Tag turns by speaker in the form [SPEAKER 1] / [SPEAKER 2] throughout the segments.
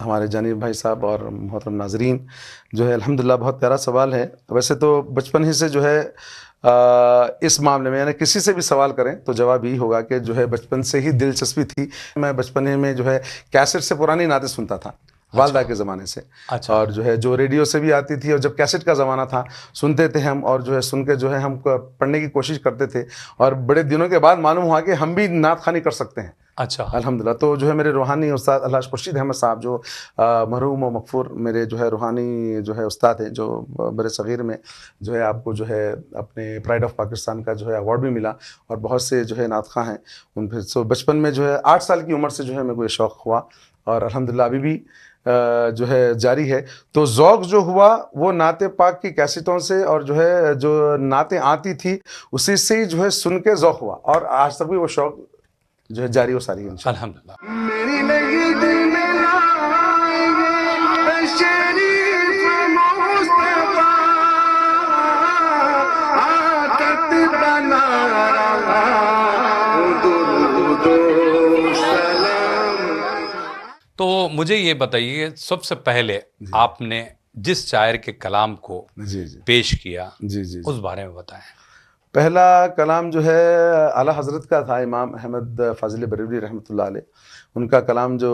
[SPEAKER 1] ہمارے جانب بھائی صاحب اور محترم ناظرین، جو ہے الحمدللہ بہت پیارا سوال ہے. ویسے تو بچپن ہی سے جو ہے اس معاملے میں، یعنی کسی سے بھی سوال کریں تو جواب یہی ہوگا کہ جو ہے بچپن سے ہی دلچسپی تھی. میں بچپن میں جو ہے کیسٹ سے پرانی نعتیں سنتا تھا والدہ کے زمانے سے، اور جو ہے جو ریڈیو سے بھی آتی تھی، اور جب کیسٹ کا زمانہ تھا سنتے تھے ہم، اور جو ہے سن کے جو ہے ہم پڑھنے کی کوشش کرتے تھے، اور بڑے دنوں کے بعد معلوم ہوا کہ ہم بھی نعت خوانی کر سکتے ہیں.
[SPEAKER 2] اچھا
[SPEAKER 1] الحمدللہ. تو جو ہے میرے روحانی استاد علامہ خورشید احمد صاحب، جو مرحوم و مغفور میرے جو ہے روحانی جو ہے استاد ہیں، جو بر صغیر میں جو ہے آپ کو جو ہے اپنے پرائڈ آف پاکستان کا جو ہے ایوارڈ بھی ملا، اور بہت سے جو ہے نعت خواں ہیں ان پہ. سو بچپن میں جو ہے 8 سال کی عمر سے جو ہے میرے کو یہ شوق ہوا، اور الحمدللہ ابھی بھی جو ہے جاری ہے. تو ذوق جو ہوا وہ نعت پاک کی کیسٹوں سے، اور جو ہے جو نعتیں آتی تھی اسی سے ہی جو ہے سن کے ذوق ہوا، اور آج تک بھی وہ شوق جو ہے جاری و ساری ہے انشاءاللہ.
[SPEAKER 2] الحمدللہ.
[SPEAKER 3] میری لگی دل میں لائے تشریف مصطفیٰ عاقت بنا رہا درود و سلام.
[SPEAKER 2] تو مجھے یہ بتائیے، سب سے پہلے آپ نے جس شاعر کے کلام کو
[SPEAKER 1] جی جی
[SPEAKER 2] پیش کیا
[SPEAKER 1] جی جی
[SPEAKER 2] اس بارے میں بتائیں.
[SPEAKER 1] پہلا کلام جو ہے اعلیٰ حضرت کا تھا، امام احمد فاضل بریلوی رحمۃ اللہ علیہ. ان کا کلام جو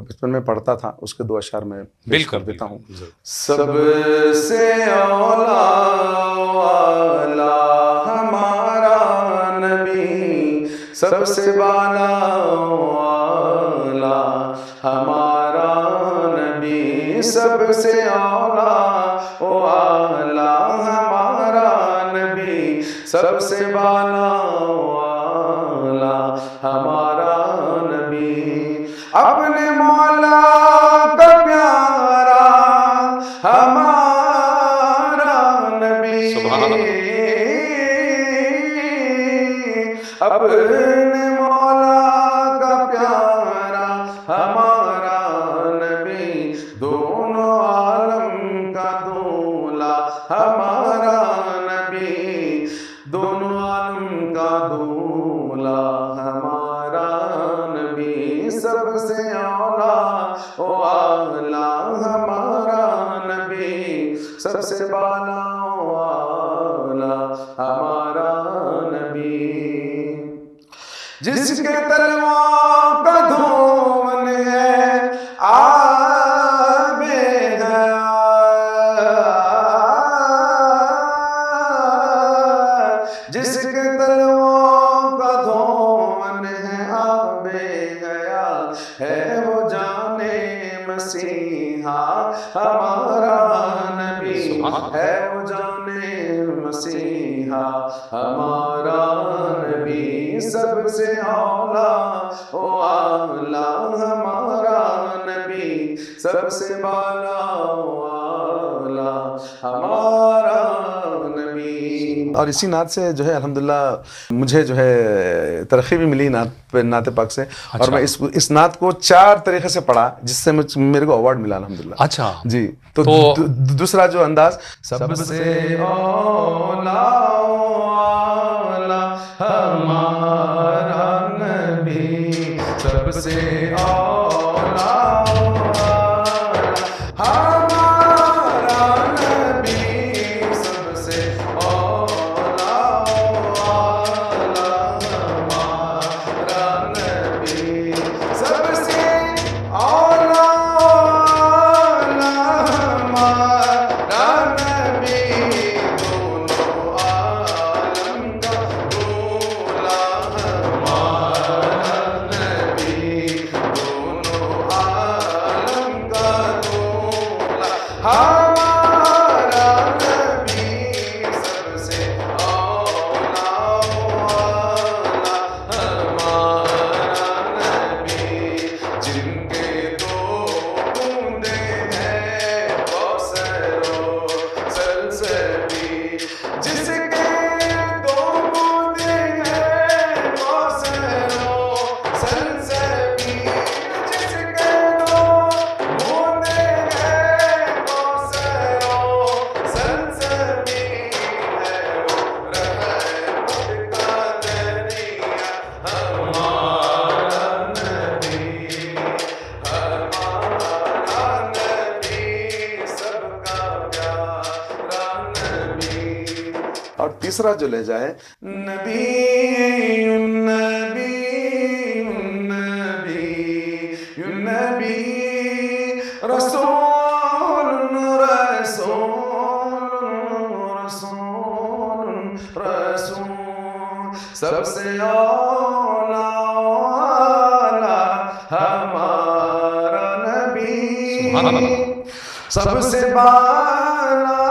[SPEAKER 1] بچپن میں پڑھتا تھا اس کے 2 اشعار میں پیش کر دیتا ہوں. سب سے اولا والا ہمارا نبی، سب سے بالا والا ہمارا نبی، سب سے اولا والا ہمارا نبی، سب سے بالا والا ہمارا نبی، اپنے مولا کا پیارا ہمارا نبی، اپنے مولا کا پیارا ہمارا نبی، دونوں عالم کا دولا ہمارا نبی، دونوں عالم کا دولا ہمارا نبی، سب سے اولا والا ہمارا نبی، سب سے بالا والا ہمارا نبی، جس کے تلووں کا دھون ہے آب حیات، جس کے تلووں کا دھون ہے آب حیات، ہے وہ جان مسیحا ہمارا نبی، ہے وہ جان مسیحا ہمارا نبی، سب سے اولا والا ہمارا نبی، سب سے بالا والا ہمارا نبی. اور اسی نعت سے جو ہے الحمدللہ مجھے جو ہے ترقی بھی ملی نعت پاک سے، اور میں اس نعت کو 4 طریقے سے پڑھا جس سے میرے کو ایوارڈ ملا الحمدللہ.
[SPEAKER 2] اچھا
[SPEAKER 1] جی. تو دوسرا جو انداز، سب سے اولا والا ہمارا نبی، سب سے اولا ہمارا نبی، سب سے اولا والا ہمارا نبی، سب سے اولا والا ہمارا نبی، دونوں عالم کا دولا ہمارا نبی، اور تیسرا جو لہجہ ہے نبی نبی نبی نبی رسول رسول رسول رسول سب سے اولا ہمارا نبی سب سے بالا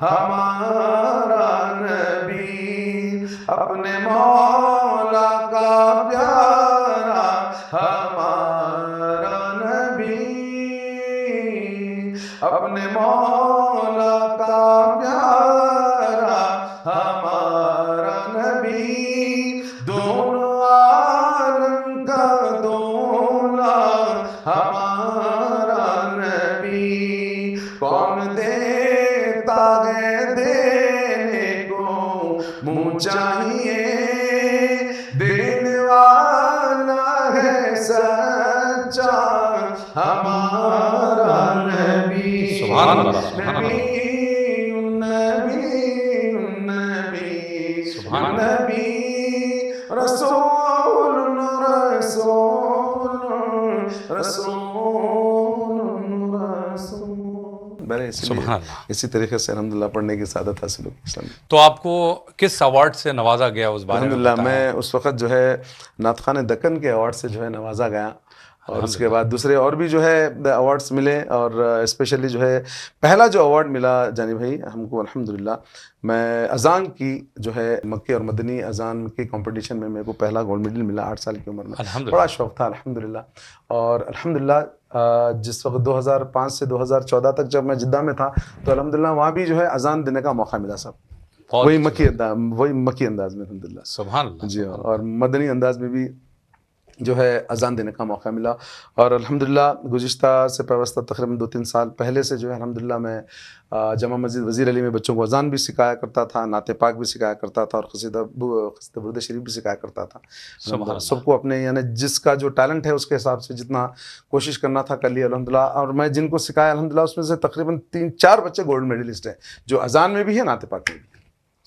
[SPEAKER 1] ہمارا نبی اپنے مولا کا پیارا ہمارا نبی اپنے مولا کا پیارا ہمارا نبی دونوں عالم کا دولا ہمارا نبی کون دیتا ہے دینے کو منہ چاہیے دینے والا ہے سچا ہمارا نبی
[SPEAKER 2] سبحان اللہ، سبحان اللہ۔
[SPEAKER 1] نبی نبی
[SPEAKER 2] سبحان اللہ۔
[SPEAKER 1] نبی رسول رسول رسول رسول میں نے
[SPEAKER 2] سبحان اللہ۔
[SPEAKER 1] اسی طریقے سے الحمدللہ پڑھنے کی سعادت حاصل ہوئی اسلام میں۔
[SPEAKER 2] تو آپ کو کس ایوارڈ سے نوازا گیا اس بارے میں
[SPEAKER 1] الحمدللہ
[SPEAKER 2] بتائیں؟
[SPEAKER 1] میں اس وقت جو ہے نعت خوان دکن کے ایوارڈ سے جو ہے نوازا گیا، اور اس کے بعد دوسرے اور بھی جو ہے ایوارڈس ملے، اور اسپیشلی جو ہے پہلا جو ایوارڈ ملا جانی بھائی ہم کو الحمدللہ، میں اذان کی جو ہے مکی اور مدنی اذان کی کمپٹیشن میں میرے کو پہلا گولڈ میڈل ملا 8 سال کی عمر میں،
[SPEAKER 2] الحمدللہ۔
[SPEAKER 1] بڑا شوق تھا الحمدللہ۔ اور الحمدللہ جس وقت 2005 سے 2014 تک جب میں جدہ میں تھا تو الحمدللہ وہاں بھی جو ہے اذان دینے کا موقع ملا صاحب، وہی مکی انداز میں الحمدللہ،
[SPEAKER 2] سبحان اللہ۔
[SPEAKER 1] جی ہاں، اور مدنی انداز میں بھی جو ہے اذان دینے کا موقع ملا۔ اور الحمدللہ گزشتہ سے پیوستہ تقریباً 2-3 سال پہلے سے جو ہے الحمدللہ میں جامع مسجد وزیر علی میں بچوں کو اذان بھی سکھایا کرتا تھا، نعت پاک بھی سکھایا کرتا تھا، اور قصیدہ برد شریف بھی سکھایا کرتا تھا۔ سب کو اپنے یعنی جس کا جو ٹیلنٹ ہے اس کے حساب سے جتنا کوشش کرنا تھا کر لیا الحمدللہ۔ اور میں جن کو سکھایا الحمدللہ اس میں سے تقریباً 3-4 بچے گولڈ میڈلسٹ ہیں، جو اذان میں بھی ہے، نعت پاک میں بھی۔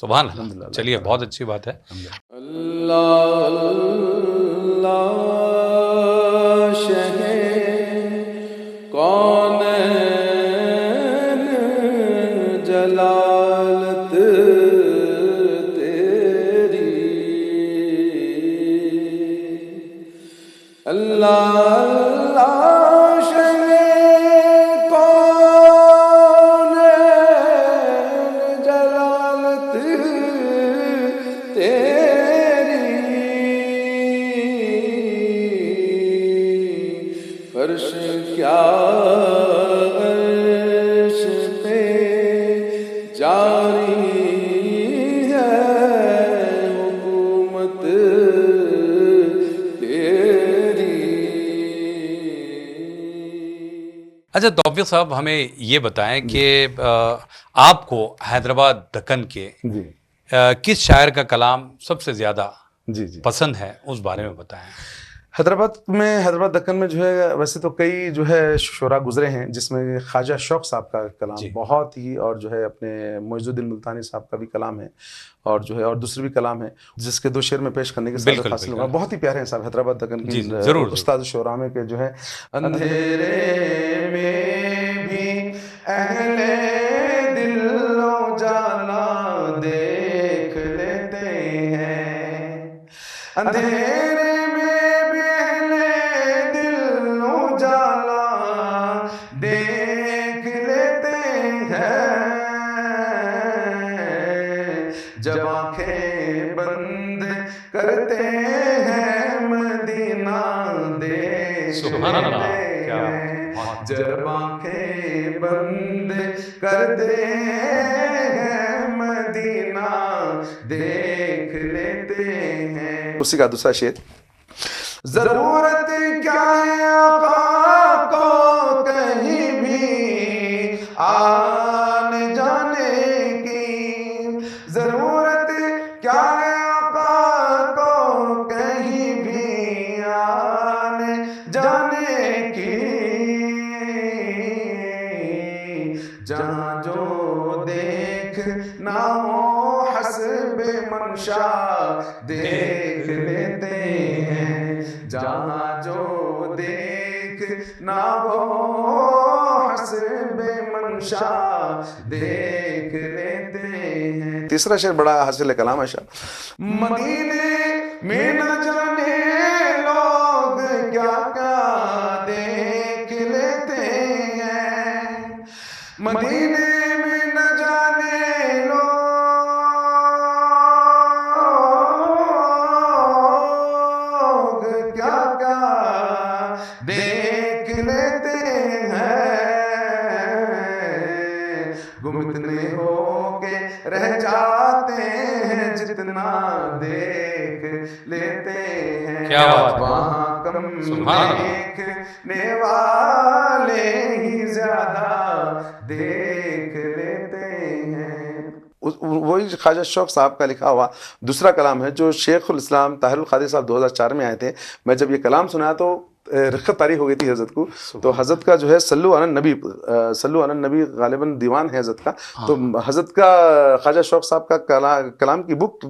[SPEAKER 2] سبحان اللہ، چلیے بہت اچھی بات ہے۔
[SPEAKER 1] اللہ شہ کونین جلالت تیری، اللہ اللہ شہ کونین جلالت فرش کیا عرش پہ جاری ہے حکومت تیری۔
[SPEAKER 2] اچھا توفیق صاحب، ہمیں یہ بتائیں کہ آپ کو حیدرآباد دکن کے
[SPEAKER 1] جی
[SPEAKER 2] کس شاعر کا کلام سب سے زیادہ
[SPEAKER 1] جی
[SPEAKER 2] پسند ہے، اس بارے میں بتائیں۔
[SPEAKER 1] حیدرآباد دکن میں جو ہے ویسے تو کئی جو ہے شعراء گزرے ہیں، جس میں خواجہ شوق صاحب کا کلام بہت ہی، اور جو ہے اپنے معز الدین ملتانی صاحب کا بھی کلام ہے، اور جو ہے اور دوسرے بھی کلام ہے جس کے 2 شعر میں پیش کرنے کی سعادت حاصل ہوا۔ بہت ہی پیارے ہیں صاحب حیدرآباد دکن کی استاد شعراء میں، کہ جو ہے اندھیرے میں بھی اہل دل اجالا دیکھ لیتے ہیں، اندھیرے میں بھی اہل دل اجالا دیکھ لیتے ہیں، جب آنکھیں بند کرتے ہیں مدینہ دیکھ لیتے ہیں، جب آنکھیں بند کرتے ہیں مدینہ دیکھ لیتے ہیں۔ اسی کا دوسرا شعر، ضرورت کیا ہے آقا کو کہیں بھی آنے جانے کی، ضرورت کیا ہے آقا کو کہیں بھی آنے جانے کی، جہاں جو دے دیکھنا ہو حسب منشا دیکھ لیتے ہیں جہاں جو دیکھنا ہو حسب منشا دیکھ لیتے ہیں. تیسرا شعر بڑا حاصل کلام ہے شاہ. مدینے میں نہ جانے لوگ کیا کیا دیکھ لیتے ہیں, مدینے میں نہ جانے لوگ کیا کیا دیکھ لیتے ہیں, گم اتنے ہو کے رہ جاتے ہیں جتنا دیکھ لیتے ہیں.
[SPEAKER 2] کیا بات ہے.
[SPEAKER 1] وہاں کم
[SPEAKER 2] سبحان اللہ.
[SPEAKER 1] دیکھنے والے ہی زیادہ دیکھ لیتے ہیں. وہی خواجہ شوق صاحب کا لکھا ہوا دوسرا کلام ہے جو شیخ الاسلام طاہر القادری صاحب 2004 میں آئے تھے. میں جب یہ کلام سنا تو رخت طاری ہو گئی تھی حضرت کو. تو حضرت کا جو ہے صلو علی النبی، صلو علی النبی غالباً دیوان ہے حضرت کا. تو حضرت کا خواجہ شوق صاحب کا کلام کی بک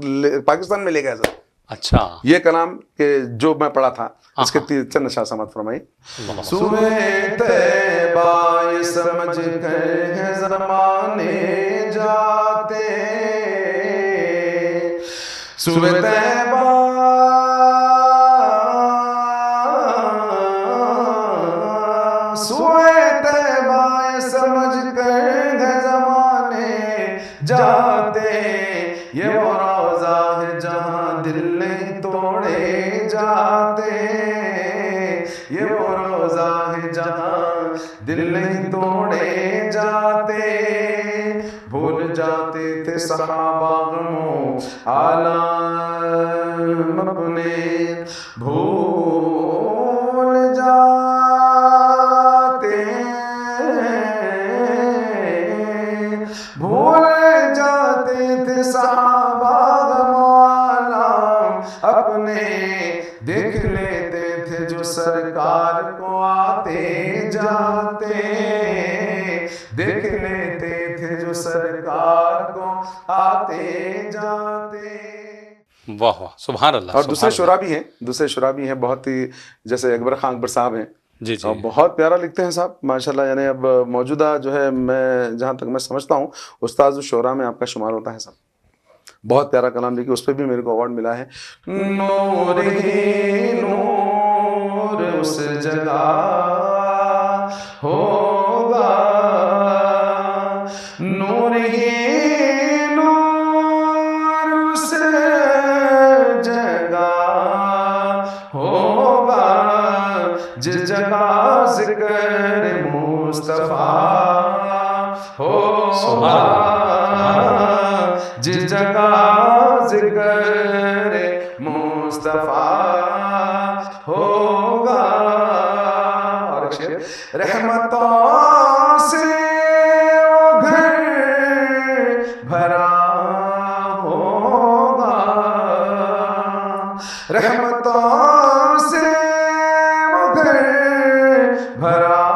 [SPEAKER 1] پاکستان میں لے گئے حضرت.
[SPEAKER 2] اچھا
[SPEAKER 1] یہ کلام کہ جو میں پڑھا تھا اس کے چند نشاط سماعت فرمائی. سوئے طیبہ یہ سمجھ کر ہے زمانے جاتے, سوئے طیبہ سوئے طیبہ یہ سمجھ کر ہے زمانے جاتے, یہ وہ روضہ ہے جہاں دل نہیں توڑے جاتے, یہ وہ روضہ ہے جہاں دل نہیں توڑے جاتے. بھول جاتے تھے صحابہ غموں عالم اپنے, بھول جاتے تھے صحابہ غموں عالم اپنے, دیکھ لیتے تھے جو سرکار کو آتے جاتے, دیکھ لیتے تھے جو سرکار کو آتے جاتے.
[SPEAKER 2] واہ واہ سبحان اللہ.
[SPEAKER 1] اور دوسرے شعرا بھی ہیں, دوسرے شعرا بھی ہیں بہت ہی, جیسے اکبر خان اکبر صاحب ہیں
[SPEAKER 2] جی جی
[SPEAKER 1] بہت پیارا لکھتے ہیں صاحب ماشاءاللہ. یعنی اب موجودہ جو ہے میں جہاں تک میں سمجھتا ہوں استاذ الشعراء میں آپ کا شمار ہوتا ہے صاحب. بہت پیارا کلام لکھی, اس پہ بھی میرے کو ایوارڈ ملا ہے. نور ہی نور اس جگہ ہوگا, نور ہی نور اس جگہ ہوگا جس جگہ ذکر مصطفیٰ ہوگا, جس جگہ ذکر مصطفیٰ ہوگا. اور ایک شعر, رحمتوں سے وہ گھر بھرا ہوگا, رحمتوں سے وہ گھر بھرا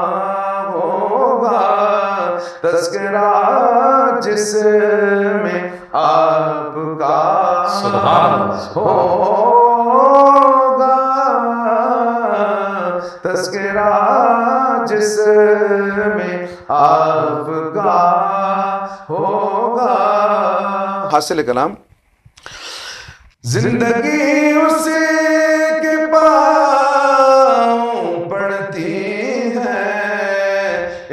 [SPEAKER 1] ہوگا, تذکرہ جس میں آپ کا ہوگا, تذکرہ جس میں آپ کا ہوگا. حاصل کلام. زندگی اس کے پاؤں پڑتی ہے,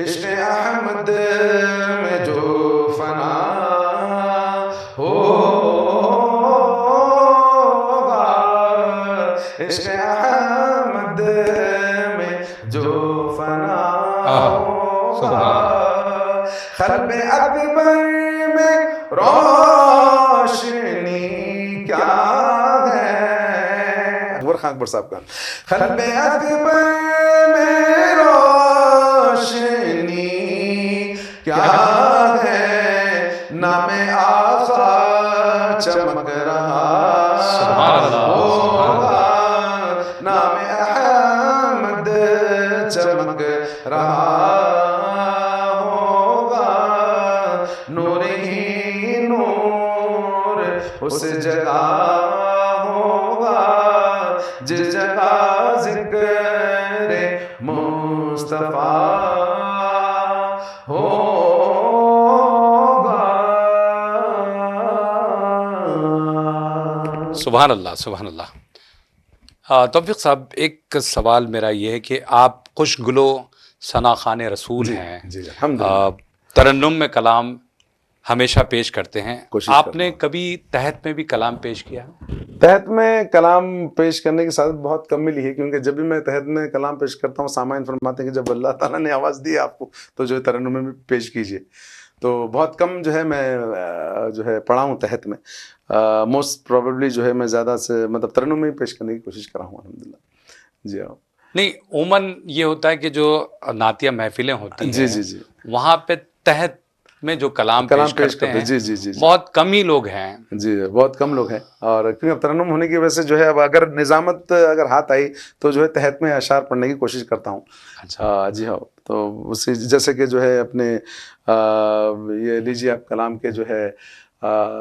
[SPEAKER 1] عشق احمد میں جو فنا ہوگا, عشق احمد میں جو فنا ہوگا. قلب اکبر میں روشنی کیا ہے, اکبر خان اکبر صاحب کا. قلب اکبر میں روشنی کیا ہے, نام آقا چمک رہا ہوگا, نام احمد چمک رہا ہوگا, نور ہی اس جگہ ہوگا جس جگہ ذکر مصطفیٰ ہوگا.
[SPEAKER 2] سبحان اللہ سبحان اللہ. توفیق صاحب، ایک سوال میرا یہ ہے کہ آپ خوش گلو ثنا خوان رسول ہیں.
[SPEAKER 1] جی الحمدللہ.
[SPEAKER 2] ترنم میں کلام ہمیشہ پیش کرتے ہیں.
[SPEAKER 1] کوشش
[SPEAKER 2] آپ
[SPEAKER 1] کرتا
[SPEAKER 2] نے
[SPEAKER 1] ہوں.
[SPEAKER 2] کبھی تحت میں بھی کلام پیش کیا؟
[SPEAKER 1] تحت میں کلام پیش کرنے کی سعادت بہت کم ملی ہے، کیونکہ جب بھی میں تحت میں کلام پیش کرتا ہوں سامعین فرماتے ہیں کہ جب اللہ تعالیٰ نے آواز دی آپ کو تو جو ہے ترنم میں بھی پیش کیجیے. تو بہت کم جو ہے میں جو ہے پڑھا ہوں تحت میں. موسٹ پروبیبلی جو ہے میں زیادہ سے مطلب ترنم میں ہی پیش کرنے کی کوشش کر رہا ہوں الحمدللہ. جی ہاں.
[SPEAKER 2] نہیں، عموماً یہ ہوتا ہے کہ جو نعتیہ محفلیں ہوتی ہیں
[SPEAKER 1] جی جی جی
[SPEAKER 2] وہاں پہ تحت میں جو کلام پیش کرتے ہیں
[SPEAKER 1] جی جی جی
[SPEAKER 2] بہت کم ہی لوگ ہیں.
[SPEAKER 1] جی بہت کم لوگ ہیں. اور کیونکہ اب ترنم ہونے کی وجہ سے جو ہے اب اگر نظامت اگر ہاتھ آئی تو جو ہے تحت میں اشعار پڑھنے کی کوشش کرتا ہوں. جی ہاں. تو اسی جیسے کہ جو ہے اپنے یہ لیجیے آپ کلام کے جو ہے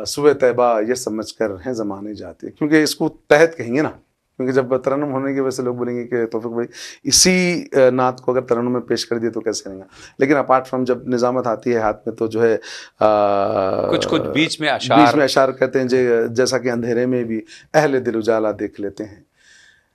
[SPEAKER 1] سوئے طیبہ یہ سمجھ کر ہیں زمانے جاتے، کیونکہ اس کو تحت کہیں گے نا، کیونکہ جب ترنم ہونے کی وجہ سے لوگ بولیں گے کہ توفیق بھائی اسی نعت کو اگر ترنم میں پیش کر دیے تو کیسے کریں گا. لیکن اپارٹ فرام جب نظامت آتی ہے ہاتھ میں تو جو ہے
[SPEAKER 2] کچھ بیچ میں
[SPEAKER 1] اشعار کہتے ہیں جیسا کہ اندھیرے میں بھی اہل دل اجالا دیکھ لیتے ہیں.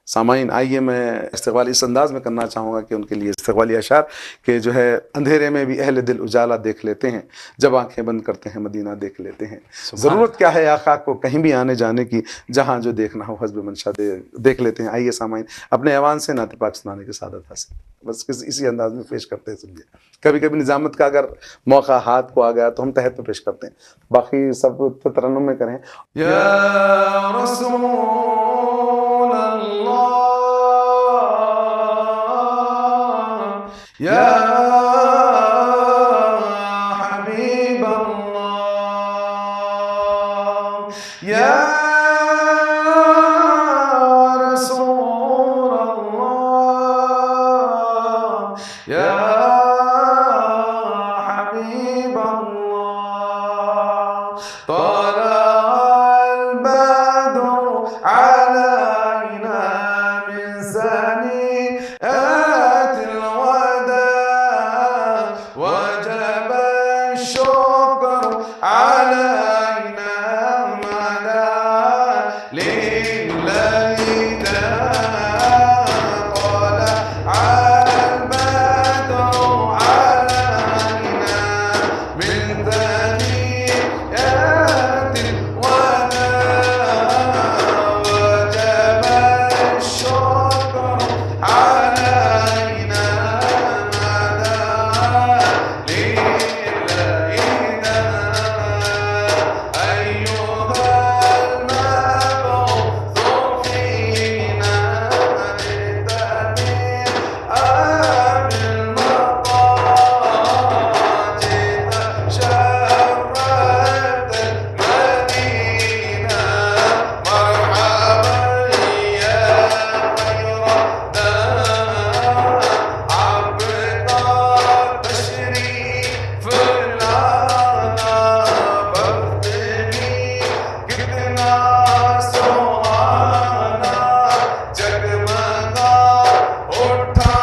[SPEAKER 1] سامعین آئیے میں استقبال اس انداز میں کرنا چاہوں گا کہ ان کے لیے استقبالی اشعار کہ جو ہے اندھیرے میں بھی اہل دل اجالا دیکھ لیتے ہیں، جب آنکھیں بند کرتے ہیں مدینہ دیکھ لیتے ہیں. ضرورت کیا ہے آقا کو کہیں بھی آنے جانے کی، جہاں جو دیکھنا ہو حسب منشا دیکھ لیتے ہیں. آئیے سامعین اپنے ایوان سے نعت پاک سنانے کی سعادت حاصل بس اسی انداز میں پیش کرتے ہیں. سمجھے کبھی کبھی نظامت کا اگر موقع ہاتھ کو آ گیا تو ہم تحت میں پیش کرتے ہیں، باقی سب ترنم میں کریں. یا رسول اللہ یا حبیب اللہ یا رسول اللہ یا حبیب اللہ. طلع البدر علينا من ثنيات الوداع وجب الشكر علينا مدى لله طلع البدر علينا من ثنيات الوداع وجب الشكر علينا مدى لله أيها المبعوث فينا لتميم أهل المقاصد شرفت المدينة مرحبا يا خير دار عبد التشريف لنا فاغفري كدنا سبحانا جگمگا اٹھا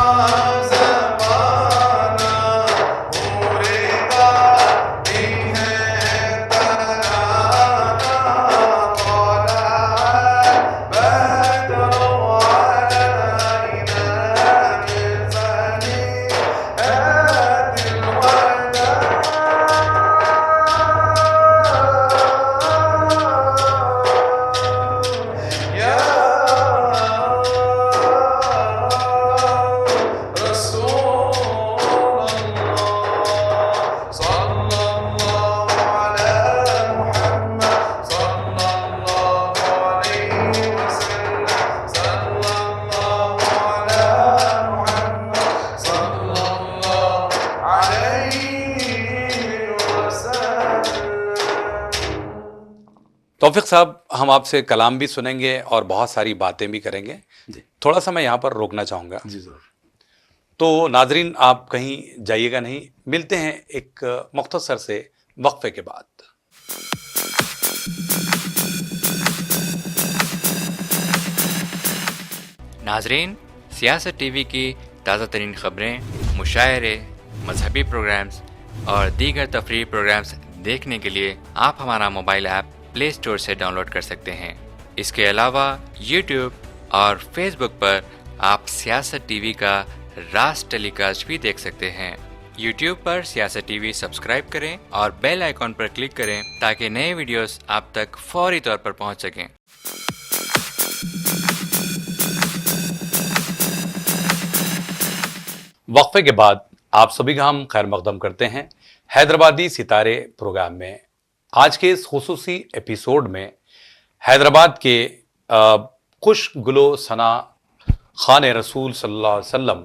[SPEAKER 1] زمانہ پورے کا بھی ہے ترانہ. طلع البدر علينا من ثنيات الوداع يا رسول الله صلى الله على محمد صلى الله عليه وسلم صلى الله على محمد صلى الله عليه وسلم.
[SPEAKER 2] توفیق صاحب، ہم آپ سے کلام بھی سنیں گے اور بہت ساری باتیں بھی کریں گے. تھوڑا سا میں یہاں پر روکنا چاہوں گا.
[SPEAKER 1] جی ضرور.
[SPEAKER 2] تو ناظرین آپ کہیں جائیے گا نہیں، ملتے ہیں ایک مختصر سے وقفے کے بعد.
[SPEAKER 4] ناظرین، سیاست ٹی وی کی تازہ ترین خبریں، مشاعرے، مذہبی پروگرامز اور دیگر تفریحی پروگرامز دیکھنے کے لیے آپ ہمارا موبائل ایپ پلے اسٹور سے ڈاؤن لوڈ کر سکتے ہیں۔ اس کے علاوہ یوٹیوب اور فیس بک پر آپ سیاست ٹی وی کا راز ٹیلی کاسٹ بھی دیکھ سکتے ہیں۔ یوٹیوب پر سیاست ٹی وی سبسکرائب کریں اور بیل آئیکن پر کلک کریں تاکہ نئے ویڈیوز آپ تک فوری طور پر پہنچ سکیں۔
[SPEAKER 2] وقفے کے بعد آپ سبھی کا ہم خیر مقدم کرتے ہیں حیدرآبادی ستارے پروگرام میں۔ آج کے اس خصوصی ایپیسوڈ میں حیدرآباد کے خوش گلو ثنا خان رسول صلی اللہ علیہ وسلم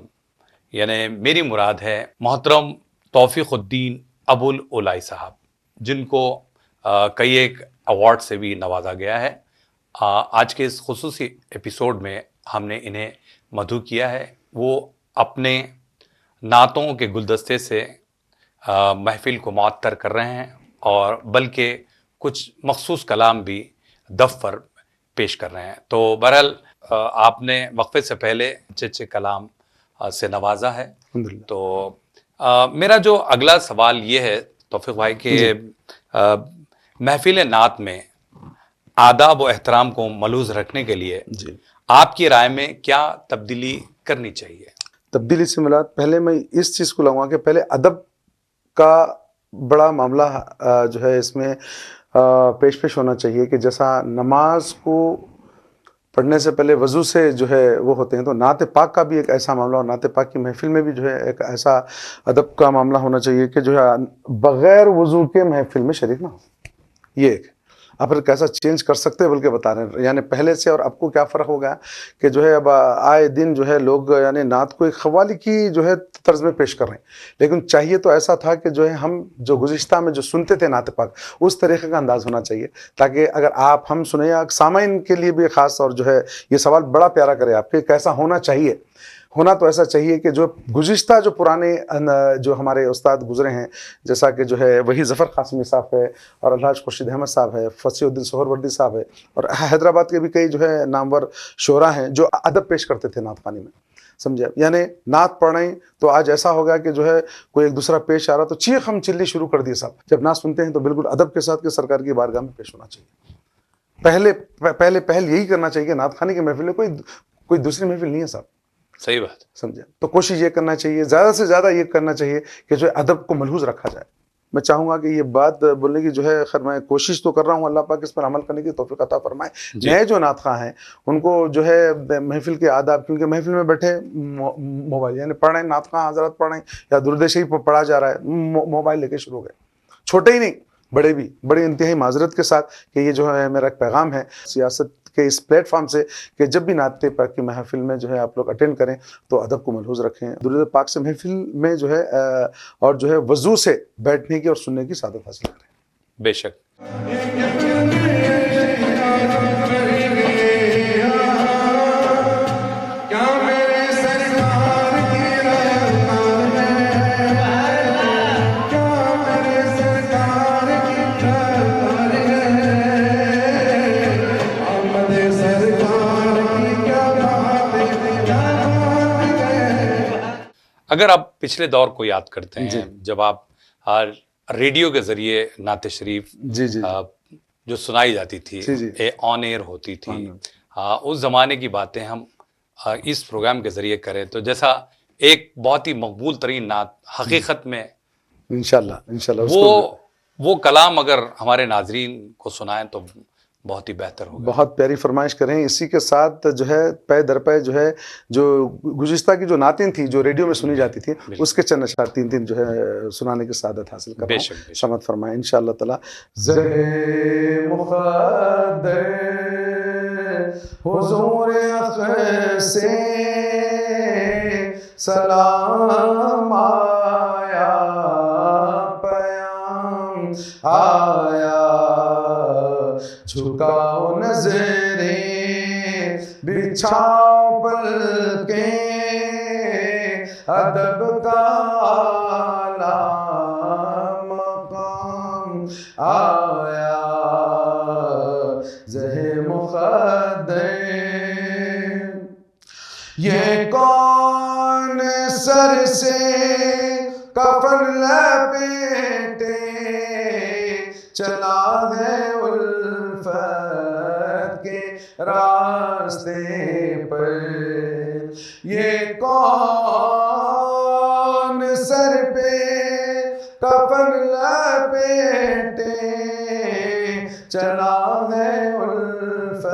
[SPEAKER 2] یعنی میری مراد ہے محترم توفیق الدین ابو العلائی صاحب، جن کو کئی ایک ایوارڈ سے بھی نوازا گیا ہے۔ آج کے اس خصوصی ایپیسوڈ میں ہم نے انہیں مدعو کیا ہے۔ وہ اپنے نعتوں کے گلدستے سے محفل کو معطر کر رہے ہیں اور بلکہ کچھ مخصوص کلام بھی دف پر پیش کر رہے ہیں۔ تو بہرحال آپ نے وقفے سے پہلے اچھے کلام سے نوازا ہے۔ تو میرا جو اگلا سوال یہ ہے توفیق بھائی کہ محفل نعت میں آداب و احترام کو ملحوظ رکھنے کے لیے آپ کی رائے میں کیا تبدیلی کرنی چاہیے؟
[SPEAKER 1] تبدیلی سے مراد پہلے میں اس چیز کو لاؤں گا کہ پہلے ادب کا بڑا معاملہ جو ہے اس میں پیش ہونا چاہیے کہ جیسا نماز کو پڑھنے سے پہلے وضو سے جو ہے وہ ہوتے ہیں، تو نعت پاک کا بھی ایک ایسا معاملہ، اور نعت پاک کی محفل میں بھی جو ہے ایک ایسا ادب کا معاملہ ہونا چاہیے کہ جو ہے بغیر وضو کے محفل میں شریک نہ ہو۔ یہ ایک آپ پھر کیسا چینج کر سکتے ہیں بلکہ بتا رہے ہیں، یعنی پہلے سے اور اب کو کیا فرق ہو گیا کہ جو ہے اب آئے دن جو ہے لوگ یعنی نعت کو ایک قوالی کی جو ہے طرز میں پیش کر رہے ہیں، لیکن چاہیے تو ایسا تھا کہ جو ہے ہم جو گزشتہ میں جو سنتے تھے نعت پاک اس طریقے کا انداز ہونا چاہیے، تاکہ اگر آپ ہم سنیں یا سامعین کے لیے بھی خاص، اور جو ہے یہ سوال بڑا پیارا کرے آپ کے کیسا ہونا چاہیے۔ ہونا تو ایسا چاہیے کہ جو گزشتہ جو پرانے جو ہمارے استاد گزرے ہیں، جیسا کہ جو ہے وہی ظفر قاسمی صاحب ہے اور الحاج خورشید احمد صاحب ہے، فصیح الدین سہروردی صاحب ہے، اور حیدرآباد کے بھی کئی جو ہے نامور شعراء ہیں جو ادب پیش کرتے تھے نعت خوانی میں، سمجھے؟ یعنی نعت پڑھ رہے ہیں تو آج ایسا ہوگا کہ جو ہے کوئی ایک دوسرا پیش آ رہا تو چیخ ہم چلی شروع کر دیے صاحب۔ جب نعت سنتے ہیں تو بالکل ادب کے ساتھ کہ سرکار کی بارگاہ میں پیش ہونا چاہیے۔ پہل یہی کرنا چاہیے کہ نعت خوانی کی محفل میں کوئی دوسری محفل نہیں ہے صاحب۔
[SPEAKER 2] صحیح بات،
[SPEAKER 1] سمجھے؟ تو کوشش یہ کرنا چاہیے، زیادہ سے زیادہ یہ کرنا چاہیے کہ جو ادب کو ملحوظ رکھا جائے۔ میں چاہوں گا کہ یہ بات بولنے کی جو ہے خیر میں کوشش تو کر رہا ہوں، اللہ پاک اس پر عمل کرنے کی توفیق عطا فرمائے۔ نئے جو نعت خواہ ہیں ان کو جو ہے محفل کے آداب، کیونکہ محفل میں بیٹھے موبائل یعنی پڑھ رہے ہیں، نعت خواہ حضرات پڑھ رہے ہیں یا درود شریف پڑھا جا رہا ہے، موبائل لے کے شروع ہو گئے، چھوٹے ہی نہیں بڑے بھی، بڑی انتہائی معذرت کے ساتھ کہ یہ جو ہے میرا ایک پیغام ہے سیاست کے اس پلیٹ فارم سے کہ جب بھی نعت پاک کی محفل میں جو ہے آپ لوگ اٹینڈ کریں تو ادب کو ملحوظ رکھیں، درود پاک سے محفل میں جو ہے اور جو ہے وضو سے بیٹھنے کی اور سننے کی سعادت حاصل کریں۔
[SPEAKER 2] بے شک۔ اگر آپ پچھلے دور کو یاد کرتے ہیں جب آپ ریڈیو کے ذریعے نعت شریف جو سنائی جاتی تھی، آن ایئر ہوتی تھی، اس زمانے کی باتیں ہم اس پروگرام کے ذریعے کریں تو جیسا ایک بہت ہی مقبول ترین نعت حقیقت میں
[SPEAKER 1] انشاءاللہ
[SPEAKER 2] وہ کلام اگر ہمارے ناظرین کو سنائیں تو بہت ہی بہتر ہوگا۔
[SPEAKER 1] بہت پیاری فرمائش کریں۔ اسی کے ساتھ جو ہے پے در پے جو ہے جو گزشتہ کی جو نعتیں تھیں جو ریڈیو میں سنی جاتی تھی اس کے چند اشعار تین جو ہے سنانے کی سعادت حاصل کر رہا ہوں، سمت فرمائیں انشاءاللہ تعالی۔ زر مقدر حضور اخ سے سلام آیا، پیام آیا، جھکاؤ نظریں بچھاؤ پلکیں، ادب کا اعلیٰ مقام آیا، زہ مقدر چلا ہے الفت کے راستے پر. یہ کون سر پہ کفن لپیٹے چلا ہے الفت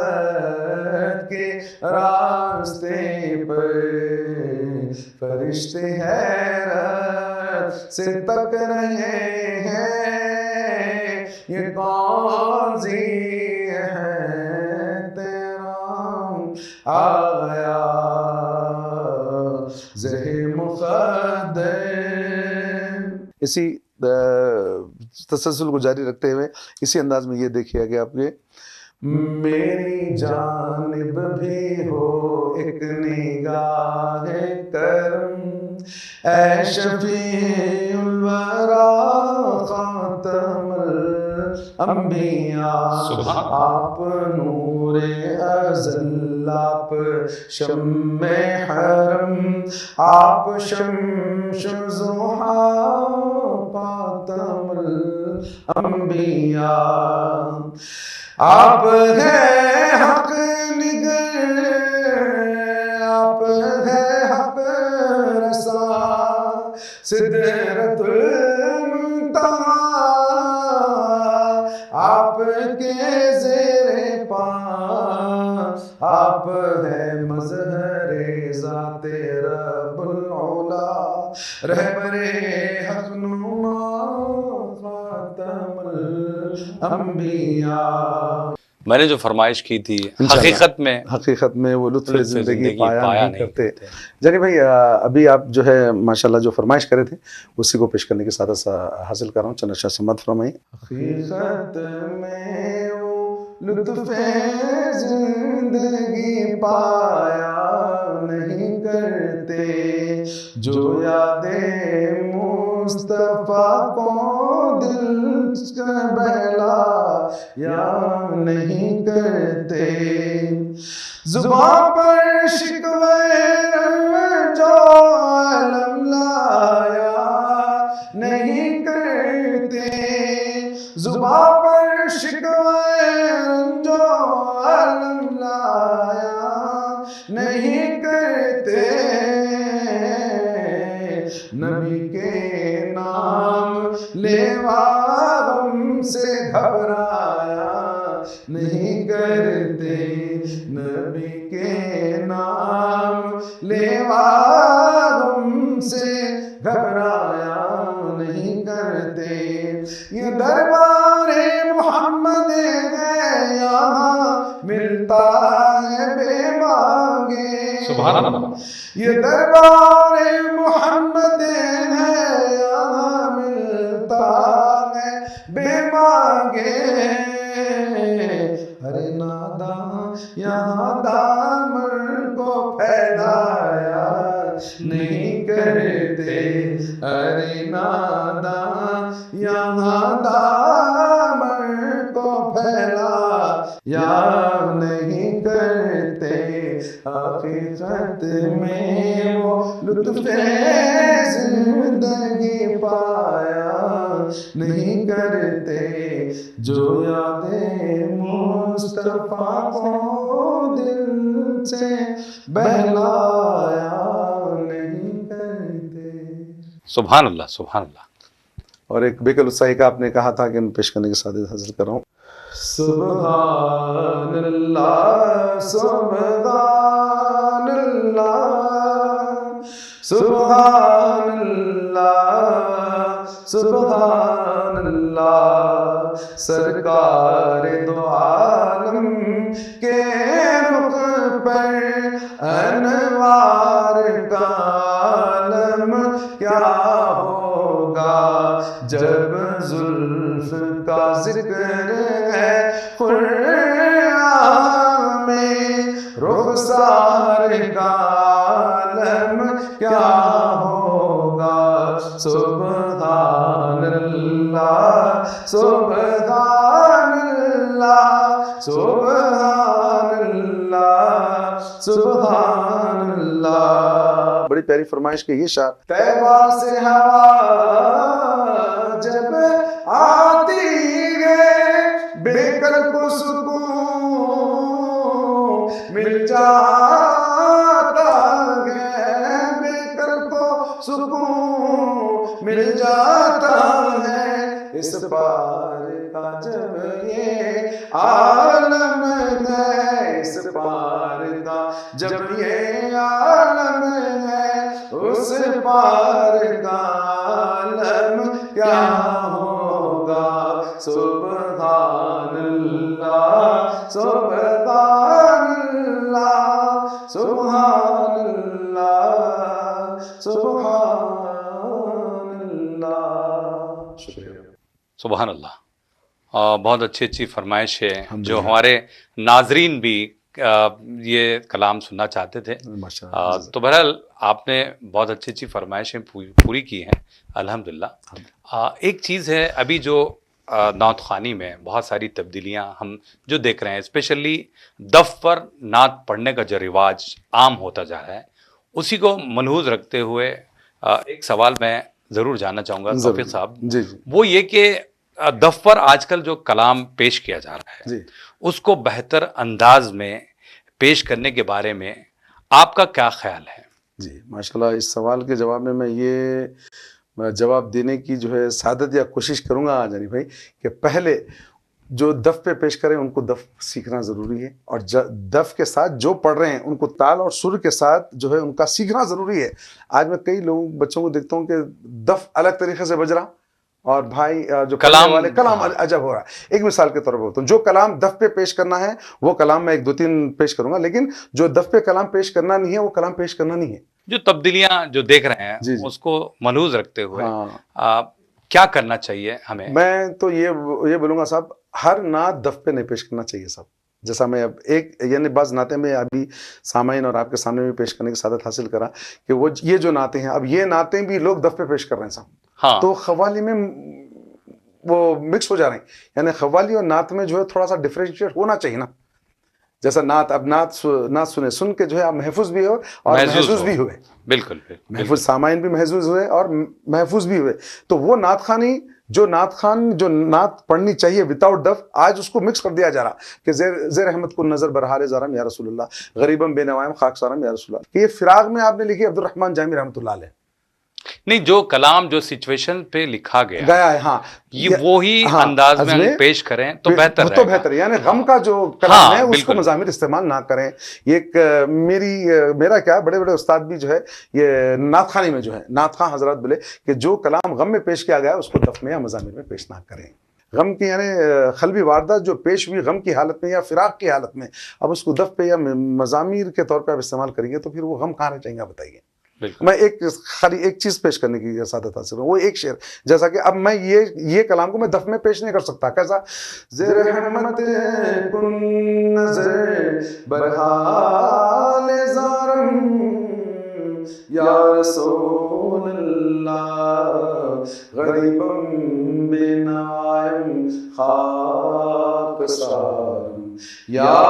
[SPEAKER 1] کے راستے پر. فرشتے حیرت سے تک رہے ہیں یہ کون سی ہے تیرا آیا زہر مقدر. اسی تسلسل کو جاری رکھتے ہوئے اسی انداز میں یہ دیکھیے کہ آپ کے میری جانب بھی ہو ایک نگاہ کرم اے شفیع الورا خاتم الانبیاء. آپ نور ازل آپ شمع حرم آپ شمش ضحا خاتم الانبیاء. آپ ہیں حق نگر آپ ہیں حق رسا سدرت المنتہا آپ کے زیر پا آپ ہیں مظہر ذات رب العلا رہبر حق نما خاتم الانبیاء.
[SPEAKER 2] میں نے جو فرمائش کی تھی حقیقت میں
[SPEAKER 1] وہ لطف زندگی پایا نہیں کرتے. جانی بھائی ابھی آپ جو ہے ماشاءاللہ جو فرمائش کرے تھے اسی کو پیش کرنے کے ساتھ حاصل کر رہا ہوں. چند اشعار سماعت فرمائیں. حقیقت میں وہ لطف زندگی پایا نہیں کرتے جو یاد مصطفیٰ کو دل بہلا یا نہیں کرتے. زباں پر شکوے جو علم لایا نہیں کرتے زباں پر شکوے جو علم لایا نہیں کرتے. نبی کے نام لیوا غم سے گھبرایا نہیں کرتے نبی کے نام لیوا غم سے گھبرایا نہیں کرتے. یہ دربار محمد ہے یہاں ملتا ہے بے مانگے.
[SPEAKER 2] سبحان اللہ.
[SPEAKER 1] یہ دربار محمد ہے یہاں ملتا ہے بے مانگے. ارے ناداں یہاں دامن کو پھیلایا نہیں کرتے ارے ناداں یہاں دامن کو پھیلایا نہیں کرتے. حقیقت میں وہ لطف زندگی پایا نہیں کرتے جو یاد مصطفیٰ کو دل سے بہلایا نہیں کرتے.
[SPEAKER 2] سبحان اللہ سبحان اللہ.
[SPEAKER 1] اور ایک بیکل الصاحی کا آپ نے کہا تھا کہ میں پیش کرنے کے ساتھ حاصل کر رہا ہوں. سبحان اللہ سبحان اللہ سبحان اللہ سبحان اللہ. سرکار دو عالم کے رخ پر انوار کا عالم کیا ہوگا جب زلف کا ذکر ہے قرآن میں. رخسار کا عالم کیا ہوگا سبحان اللہ سبحان اللہ سبحان اللہ سبحان اللہ. بڑی پیاری فرمائش کی یہ شعر. طیبہ سے ہوا جب آتی ہے کر کو سکون مل جاتا ہے، بے کر کو سکون مل جاتا ہے، اس پار کا جب یہ عالم ہے، اس پار کا جب یہ عالم ہے، اس پار کا عالم کیا ہوگا، سبحان اللہ سبحان اللہ سبحان اللہ سبحان اللہ۔ شکریہ۔
[SPEAKER 2] سبحان اللہ۔ بہت اچھی اچھی فرمائش ہے جو ہمارے ناظرین بھی یہ کلام سننا چاہتے تھے۔ تو بہرحال آپ نے بہت اچھی اچھی فرمائشیں پوری کی ہیں الحمدللہ۔ ایک چیز ہے، ابھی جو نعت خوانی میں بہت ساری تبدیلیاں ہم جو دیکھ رہے ہیں، اسپیشلی دف پر نعت پڑھنے کا جو رواج عام ہوتا جا رہا ہے، اسی کو ملحوظ رکھتے ہوئے ایک سوال میں ضرور جاننا چاہوں گا توفیق صاحب، وہ یہ کہ دف پر آج کل جو کلام پیش کیا جا رہا ہے اس کو بہتر انداز میں پیش کرنے کے بارے میں آپ کا کیا خیال ہے؟
[SPEAKER 1] جی ماشاءاللہ، اس سوال کے جواب میں یہ جواب دینے کی جو ہے سعادت یا کوشش کروں گا جانی بھائی کہ پہلے جو دف پہ پیش کریں ان کو دف سیکھنا ضروری ہے، اور دف کے ساتھ جو پڑھ رہے ہیں ان کو تال اور سر کے ساتھ جو ہے ان کا سیکھنا ضروری ہے۔ آج میں کئی لوگوں بچوں کو دیکھتا ہوں کہ دف الگ طریقے سے بج رہا اور بھائی جو کلام والے کلام عجب ہو رہا ہے۔ ایک مثال کے طور پر بولتا ہوں، جو کلام دف پہ پیش کرنا ہے وہ کلام میں 1-2-3 پیش کروں گا، لیکن جو دف پہ کلام پیش کرنا نہیں ہے وہ کلام پیش کرنا نہیں ہے۔
[SPEAKER 2] جو تبدیلیاں جو دیکھ رہے ہیں اس کو ملحوظ رکھتے ہوئے کیا کرنا چاہیے ہمیں؟
[SPEAKER 1] میں تو یہ بولوں گا صاحب، ہر نعت دف پہ نہیں پیش کرنا چاہیے صاحب۔ جیسا میں اب ایک یعنی بعض نعتیں میں ابھی سامعین اور آپ کے سامنے بھی پیش کرنے کی سعادت حاصل کرا کہ وہ یہ جو نعتیں ہیں، اب یہ نعتیں بھی لوگ دف پہ پیش کر رہے ہیں صاحب، تو قوالی میں وہ مکس ہو جا رہے ہیں، یعنی قوالی اور نعت میں جو ہے تھوڑا سا ڈفرینشیٹ ہونا چاہیے نا۔ جیسا نعت سنے سن کے جو ہے آپ محفوظ بھی ہو اور محفوظ بھی ہوئے، بالکل محفوظ، سامعین بھی محفوظ ہوئے اور محفوظ بھی ہوئے، تو وہ نعت خوانی جو نعت پڑھنی چاہیے وداؤٹ دف، آج اس کو مکس کر دیا جا رہا کہ زیر احمد کو نظر برحال زارم یا رسول اللہ، غریبم بے نوائم خاک سارم یا رسول اللہ۔ یہ فراغ میں آپ نے لکھی عبد الرحمن جامی رحمۃ اللہ علیہ،
[SPEAKER 2] نہیں جو کلام جو سچویشن پہ لکھا گیا ہے،
[SPEAKER 1] ہاں
[SPEAKER 2] یہ وہی انداز میں پیش کریں تو بہتر
[SPEAKER 1] تو بہتر ہے، یعنی غم کا جو کلام ہے اس کو مضامیر استعمال نہ کریں۔ یہ ایک میرا کیا بڑے بڑے استاد بھی جو ہے یہ نعت خوانی میں جو ہے نعت خواں حضرات بولے کہ جو کلام غم میں پیش کیا گیا اس کو دف میں یا مضامیر میں پیش نہ کریں۔ غم کی یعنی قلبی واردات جو پیش ہوئی غم کی حالت میں یا فراق کی حالت میں، اب اس کو دف پہ یا مضامیر کے طور پہ آپ استعمال کریں گے تو پھر وہ غم کہاں رہ جائیں گے؟ بتائیے۔ میں خالی ایک چیز پیش کرنے کی سعادت حاصل ہوں، وہ ایک شعر، جیسا کہ اب میں یہ کلام کو میں دف میں پیش نہیں کر سکتا، کیسا؟ زیر رحمت کن نظر برحال زارم یا رسول اللہ، غریبم بے نوائم خاک سارم یا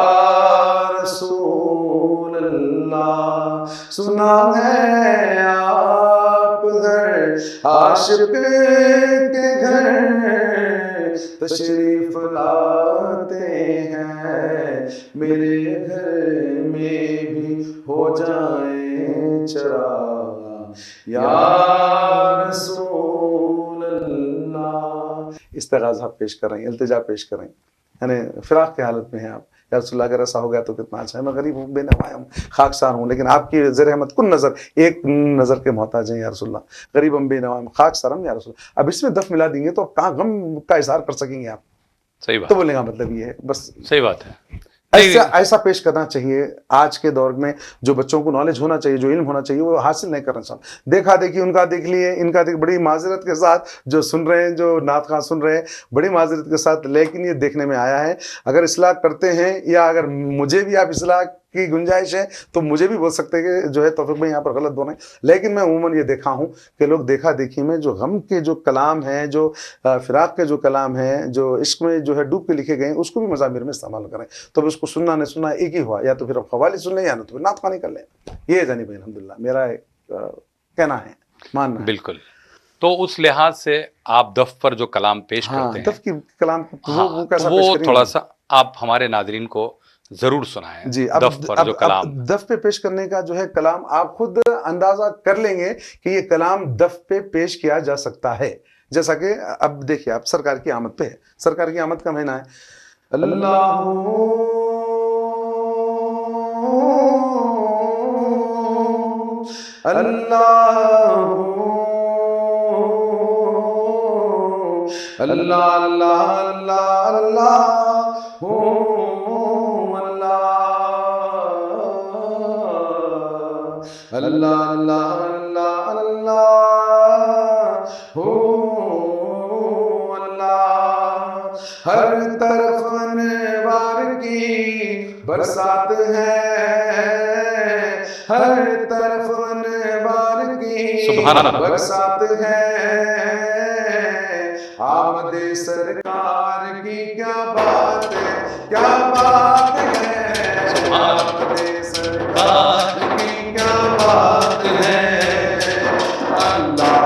[SPEAKER 1] رسول اللہ۔ سنا ہے آپ گھر عاشق کے گھر تشریف لاتے ہیں، میرے گھر میں بھی ہو جائیں چراغ یا رسول اللہ۔ استغاثہ پیش کر رہے ہیں، التجا پیش کر رہے ہیں، یعنی فراق کی حالت میں ہیں آپ، یا رسول اللہ اگر ایسا ہو گیا تو کتنا اچھا ہے، میں غریب ہوں، بے نوایا ہوں، خاکسار ہوں، لیکن آپ کی زیر احمد کن نظر، ایک نظر کے محتاج ہیں یا رسول اللہ، غریب ہم بے نوایا ہوں، خاکسارم یا رسول اللہ۔ اب اس میں دف ملا دیں گے تو کہاں غم کا اظہار کر سکیں گے آپ؟
[SPEAKER 2] صحیح بات،
[SPEAKER 1] تو بولنے کا مطلب یہ ہے، بس
[SPEAKER 2] صحیح بات ہے،
[SPEAKER 1] ایسا پیش کرنا چاہیے۔ آج کے دور میں جو بچوں کو نالج ہونا چاہیے، جو علم ہونا چاہیے، وہ حاصل نہیں کرنا چاہتے، دیکھا دیکھی ان کا دیکھ لیے، ان کا دیکھ، بڑی معذرت کے ساتھ جو سن رہے ہیں، جو نعت خواں سن رہے ہیں، بڑی معذرت کے ساتھ، لیکن یہ دیکھنے میں آیا ہے، اگر اصلاح کرتے ہیں یا اگر مجھے بھی آپ اصلاح کی گنجائش ہے تو مجھے بھی بول سکتے ہیں کہ جو ہے توفیق بھائی یہاں پر غلط بول رہے ہیں، لیکن میں عموماً یہ دیکھا ہوں کہ لوگ دیکھا دیکھی میں جو غم کے جو کلام ہیں، جو فراق کے جو کلام ہیں، جو عشق میں جو ہے ڈوب کے لکھے گئے ہیں، اس کو بھی مضامیر میں استعمال کریں، تو اس کو سننا نہیں سننا ایک ہی ہوا، یا تو پھر آپ قوالی سن لیں یا تو پھر نعت خوانی کر لیں۔ یہ ہے جانی بھائی الحمدللہ میرا کہنا ہے، ماننا ہے۔
[SPEAKER 2] بالکل، تو اس لحاظ سے آپ دف پر جو کلام پیش کرتے ہیں،
[SPEAKER 1] دف کی کلام وہ کیسا
[SPEAKER 2] وہ
[SPEAKER 1] پیش کریں؟
[SPEAKER 2] تھوڑا سا آپ ہمارے ناظرین کو ضرور سنائیں.
[SPEAKER 1] جی
[SPEAKER 2] دف پر جو کلام
[SPEAKER 1] دف پہ پیش کرنے کا جو ہے کلام آپ خود اندازہ کر لیں گے کہ یہ کلام دف پہ پیش کیا جا سکتا ہے. جیسا کہ اب دیکھیے آپ سرکار کی آمد پہ ہے. سرکار کی آمد کا مہینہ ہے. اللہ اللہ اللہ اللہ اللہ اللہ اللہ اللہ اللہ اللہ. ہر طرف انوار کی برسات ہے, ہر طرف انوار کی
[SPEAKER 2] سبحان اللہ.
[SPEAKER 1] برسات ہے. آمد سرکار کی کیا بات ہے, کیا بات ہے. آمد سرکار کی کیا بات ہے. اللہ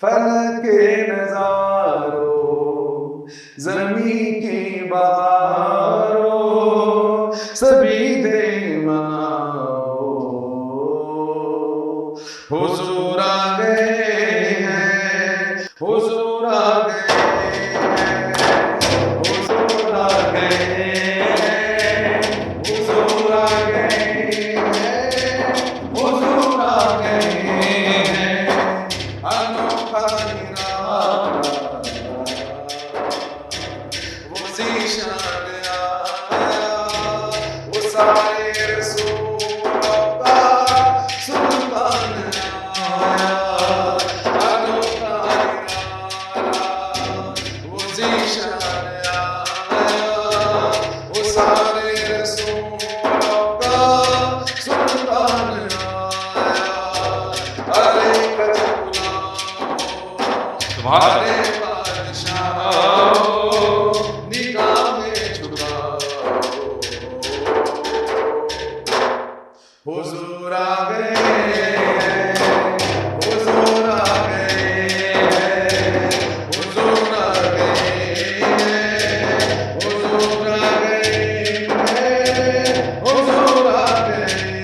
[SPEAKER 1] فلک نظارو زمین کی بہارو سبھی دے مناؤ حضور آ گئے ہیں حضور آ گئے ہیں حضور آ گئے ہیں حضور آ گئے ہیں حضور آ گئے ہیں انوکھا وہ ذیشان آیا وہ سارے رسولوں کا سلطان آیا انوکھا وہ ذیشان آیا وہ سارے رسولوں کا سلطان آیا ارے ہمارے بادشاہ نگاہیں جھکاؤ حضور آ گئے ہیں حضور آ گئے ہیں حضور آ گئے ہیں حضور آ گئے ہیں حضور آ گئے ہیں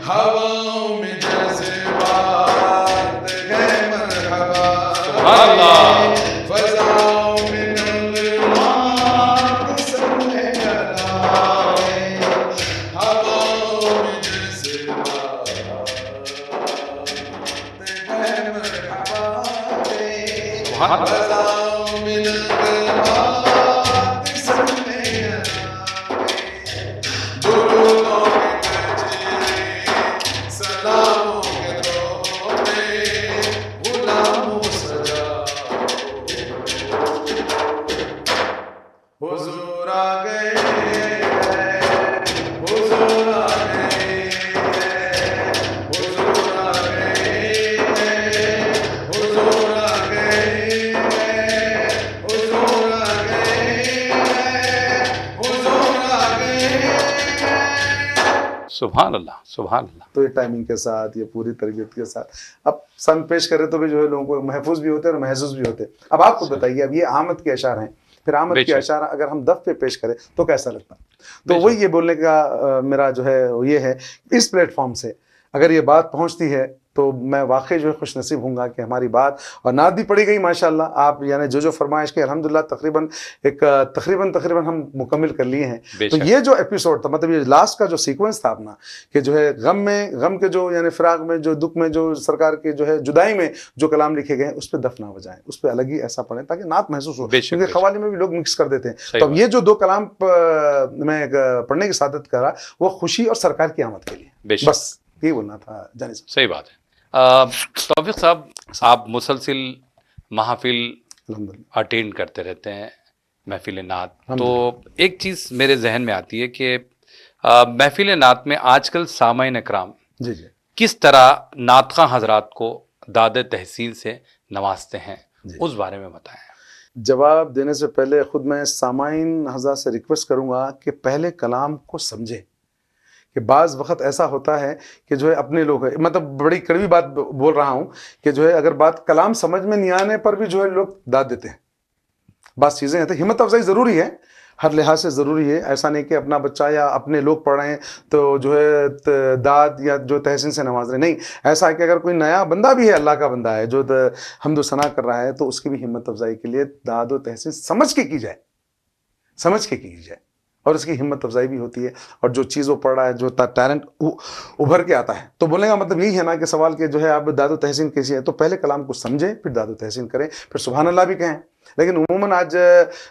[SPEAKER 1] ہواؤں میں جذبات ہے
[SPEAKER 2] سبحان اللہ
[SPEAKER 1] بلاؤ من القلبات سننے آئے درودوں کے گجرے سلاموں کے تحفے غلاموں سجاؤ حضور آ گئے حضور آ گئے حضور آ گئے حضور آ گئے حضور آ گئے حضور آ گئے.
[SPEAKER 2] سبحان اللہ سبحان اللہ.
[SPEAKER 1] تو یہ ٹائمنگ کے ساتھ، یہ پوری تربیت کے ساتھ اب سن پیش کرے تو بھی جو ہے لوگوں کو محفوظ بھی ہوتے ہیں اور محسوس بھی ہوتے ہیں. اب آپ خود بتائیے، اب یہ آمد کے اشعار ہیں، پھر آمد
[SPEAKER 2] بے
[SPEAKER 1] کے
[SPEAKER 2] شک.
[SPEAKER 1] اشعار اگر ہم دف پہ پیش کریں تو کیسا لگتا؟
[SPEAKER 2] بے
[SPEAKER 1] تو
[SPEAKER 2] شک.
[SPEAKER 1] وہی یہ بولنے کا میرا جو ہے وہ یہ ہے، اس پلیٹ فارم سے اگر یہ بات پہنچتی ہے تو میں واقعی جو ہے خوش نصیب ہوں گا کہ ہماری بات اور نعت بھی پڑھی گئی ماشاءاللہ. آپ یعنی جو فرمائش کے الحمدللہ تقریباً ہم مکمل کر لیے ہیں.
[SPEAKER 2] بے
[SPEAKER 1] تو
[SPEAKER 2] شک.
[SPEAKER 1] یہ جو ایپیسوڈ تھا، مطلب یہ لاسٹ کا جو سیکوینس تھا اپنا، کہ جو ہے غم کے جو یعنی فراق میں، جو دکھ میں، جو سرکار کے جو ہے جدائی میں جو کلام لکھے گئے ہیں اس پہ دف نہ بجائیں، اس پہ الگ ہی ایسا پڑھیں تاکہ نعت محسوس ہو.
[SPEAKER 2] بے شک،
[SPEAKER 1] کیونکہ
[SPEAKER 2] بے شک.
[SPEAKER 1] قوالی میں بھی لوگ مکس کر دیتے ہیں.
[SPEAKER 2] صحیح
[SPEAKER 1] تو اب
[SPEAKER 2] بات.
[SPEAKER 1] یہ جو دو کلام میں پڑھنے کی سعادت کرا وہ خوشی اور سرکار کی آمد کے لیے.
[SPEAKER 2] بے شک.
[SPEAKER 1] بس یہی بولنا تھا جانی صاحب.
[SPEAKER 2] صحیح بات ہے. توفیق صاحب، آپ مسلسل محافل
[SPEAKER 1] الحمدللہ.
[SPEAKER 2] اٹینڈ کرتے رہتے ہیں، محفل نعت. تو ایک چیز میرے ذہن میں آتی ہے کہ محفل نعت میں آج کل سامعین اکرام
[SPEAKER 1] جی جی
[SPEAKER 2] کس طرح نعت خواں حضرات کو داد تحسین سے نوازتے ہیں،
[SPEAKER 1] جی.
[SPEAKER 2] اس بارے میں بتائیں.
[SPEAKER 1] جواب دینے سے پہلے خود میں سامعین حضرات سے ریکویسٹ کروں گا کہ پہلے کلام کو سمجھیں. کہ بعض وقت ایسا ہوتا ہے کہ جو ہے اپنے لوگ ہیں، مطلب بڑی کڑوی بات بول رہا ہوں کہ جو ہے اگر بات کلام سمجھ میں نہیں آنے پر بھی جو ہے لوگ داد دیتے ہیں. بعض چیزیں ہیں تو ہمت افزائی ضروری ہے، ہر لحاظ سے ضروری ہے. ایسا نہیں کہ اپنا بچہ یا اپنے لوگ پڑھ رہے ہیں تو جو ہے داد یا جو تحسین سے نواز رہے. نہیں، ایسا ہے کہ اگر کوئی نیا بندہ بھی ہے، اللہ کا بندہ ہے جو حمد و ثنا کر رہا ہے، تو اس کی بھی ہمت افزائی کے لیے داد و تحسین سمجھ کے کی جائے، سمجھ کے کی جائے، اور اس کی ہمت افزائی بھی ہوتی ہے. اور جو چیز وہ پڑھ رہا ہے، جو ٹیلنٹ ابھر کے آتا ہے. تو بولنے کا مطلب یہی ہے نا کہ سوال کہ جو ہے آپ داد و تحسین کیسی ہے، تو پہلے کلام کو سمجھیں، پھر داد و تحسین کریں، پھر سبحان اللہ بھی کہیں. لیکن عموماً آج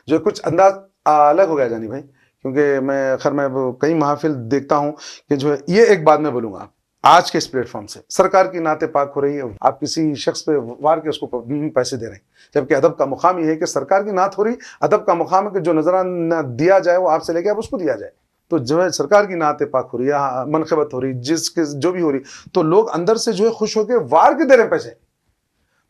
[SPEAKER 1] جو کچھ انداز الگ ہو گیا جانی بھائی، کیونکہ میں کئی محافل دیکھتا ہوں کہ جو ہے یہ ایک بات میں بولوں گا آج کے اس پلیٹ فارم سے، سرکار کی نعت پاک ہو رہی ہے، آپ کسی شخص پہ وار کے اس کو پیسے دے رہے ہیں، جبکہ ادب کا مقام یہ ہے کہ سرکار کی نعت ہو رہی، ادب کا مقام ہے کہ جو نظرانہ دیا جائے وہ آپ سے لے کے آپ اس کو دیا جائے. تو جو ہے سرکار کی نعت پاک ہو رہی ہے، منقبت ہو رہی، جو بھی ہو رہی، تو لوگ اندر سے جو ہے خوش ہو کے وار کے دے رہے ہیں پیسے.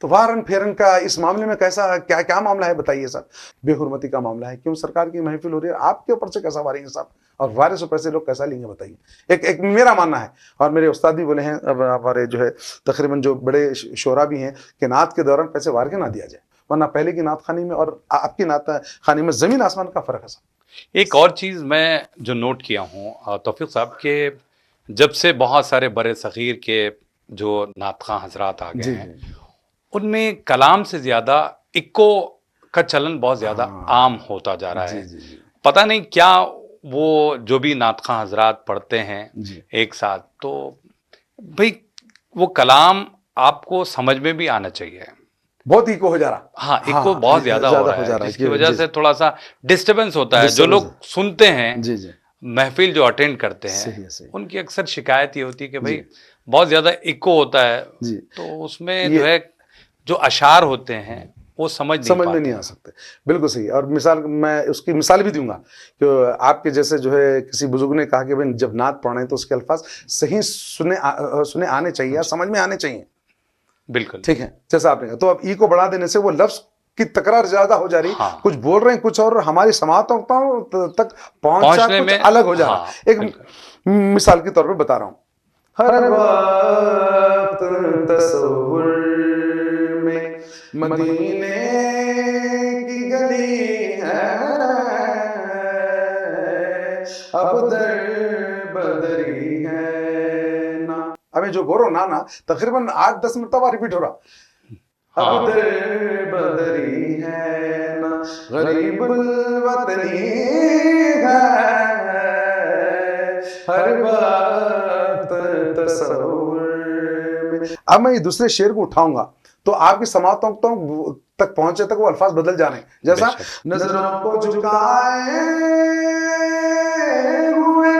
[SPEAKER 1] تو وارن پھیرن کا اس معاملے میں کیسا کیا معاملہ ہے بتائیے صاحب؟ بے حرمتی کا معاملہ ہے. کیوں سرکار کی محفل ہو رہی ہے، آپ کے اوپر سے کیسا واریں گے صاحب؟ اور وارے سے پیسے لوگ کیسا لیں گے بتائیے؟ ایک میرا ماننا ہے، اور میرے استاد بھی بولے ہیں، اب ہمارے جو ہے تقریباً جو بڑے شعرا بھی ہیں، کہ نعت کے دوران پیسے وار کے نہ دیا جائے، ورنہ پہلے کی نعت خوانی میں اور آپ کی نعت خوانی میں زمین آسمان کا فرق ہے صاحب.
[SPEAKER 2] ایک اور چیز میں جو نوٹ کیا ہوں توفیق صاحب، کہ جب سے بہت سارے برے صغیر کے جو نعت خواں حضرات آ گئے ہیں، ان میں کلام سے زیادہ اکو کا چلن بہت زیادہ عام ہوتا جا رہا ہے. پتہ نہیں کیا وہ جو بھی نعت خواں حضرات پڑھتے ہیں ایک ساتھ، تو بھئی وہ کلام آپ کو سمجھ میں بھی آنا چاہیے.
[SPEAKER 1] بہت ایکو ہو جا رہا.
[SPEAKER 2] ہاں، ایکو بہت زیادہ ہو رہا ہے، جس کی وجہ سے تھوڑا سا ڈسٹربنس ہوتا ہے. جو لوگ سنتے ہیں، محفل جو اٹینڈ کرتے ہیں، ان کی اکثر شکایت یہ ہوتی ہے کہ بھئی بہت زیادہ ایکو ہوتا ہے، تو اس میں جو ہے جو اشعار ہوتے ہیں وہ سمجھ میں نہیں
[SPEAKER 1] آ سکتے. بالکل صحیح. اور میں اس کی مثال بھی دوں گا کہ آپ کے جیسے جو ہے کسی بزرگ نے کہا کہ جب نعت پڑھ رہے ہیں تو اس کے الفاظ صحیح سنے آنے چاہیے، سمجھ میں آنے چاہیے.
[SPEAKER 2] بالکل
[SPEAKER 1] ٹھیک ہے، جیسا آپ نے کہا. تو اب ای کو بڑھا دینے سے وہ لفظ کی تکرار زیادہ ہو جا رہی، کچھ بول رہے ہیں کچھ اور ہماری سماعتوں تک پہنچنا کچھ الگ ہو جا رہا. ایک مثال کے طور پہ بتا رہا ہوں. ہر وقت تصور میں مدینے کی گلی ہے، اب در بدری ہے نا. ابھی جو بول رہا ہوں نا تقریباً 8-10 مرتبہ ریپیٹ ہو رہا. اب در بدری ہے نا، غریب الوطنی ہے، ہر وقت تصور میں. اب میں یہ دوسرے شعر کو اٹھاؤں گا تو آپ کی سماعتوں تک پہنچے تک وہ الفاظ بدل جانے. جیسا نظروں کو جھکائے ہوئے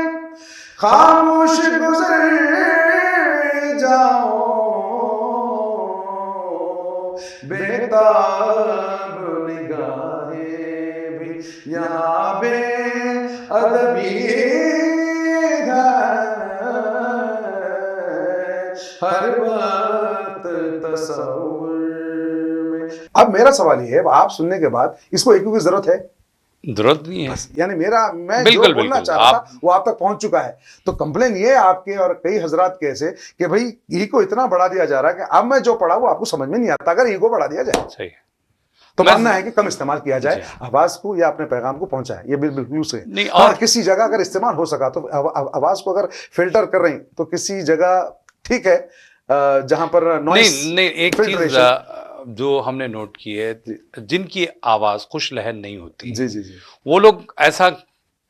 [SPEAKER 1] خاموش گزر جاؤ بےتاب نگاہیں بھی یہاں بے ادبی ہے ہر وقت تصور میں. اب میرا سوال یہ ہے آپ سننے کے بعد اس کو ایکو کی ضرورت ہے؟
[SPEAKER 2] ضرورت نہیں ہے.
[SPEAKER 1] یعنی میں جو
[SPEAKER 2] بالکل
[SPEAKER 1] بولنا چاہ رہا تھا وہ آپ تک پہنچ چکا ہے. تو کمپلین یہ ہے آپ کے اور کئی حضرات کے ایسے کہ بھائی ایگو اتنا بڑھا دیا جا رہا ہے کہ اب میں جو پڑھا وہ آپ کو سمجھ میں نہیں آتا. اگر ایگو بڑھا دیا جائے
[SPEAKER 2] صحیح
[SPEAKER 1] تو ماننا ہے کہ کم استعمال کیا جائے آواز کو یا اپنے پیغام کو پہنچائے. یہ بالکل سے اور کسی جگہ اگر استعمال ہو سکا تو آواز کو اگر فلٹر کر رہے ہیں تو کسی جگہ ٹھیک ہے جہاں پر
[SPEAKER 2] نہیں. ایک چیز جو ہم نے نوٹ کی ہے جن کی آواز خوش لہن نہیں ہوتی
[SPEAKER 1] جی جی جی
[SPEAKER 2] وہ لوگ ایسا